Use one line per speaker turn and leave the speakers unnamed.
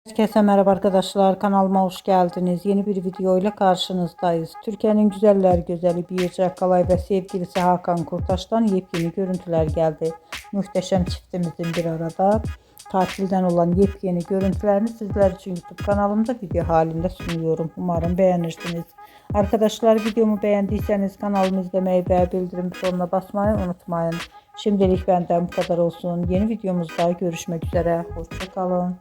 Herkese merhaba arkadaşlar, kanalıma hoş geldiniz. Yeni bir video ile karşınızdayız. Türkiye'nin güzeller güzeli Birce Akalay ve sevgilisi Hakan Kurtaş'tan yepyeni görüntüler geldi. Muhteşem çiftimizin bir arada tatilden olan yepyeni görüntülerini sizler için YouTube kanalımda video halinde sunuyorum. Umarım beğenirsiniz. Arkadaşlar, videomu beğendiyseniz kanalımı izlemeyi ve bildirim butonuna basmayı unutmayın. Şimdilik benden bu kadar olsun. Yeni videomuzda görüşmek üzere. Hoşça kalın.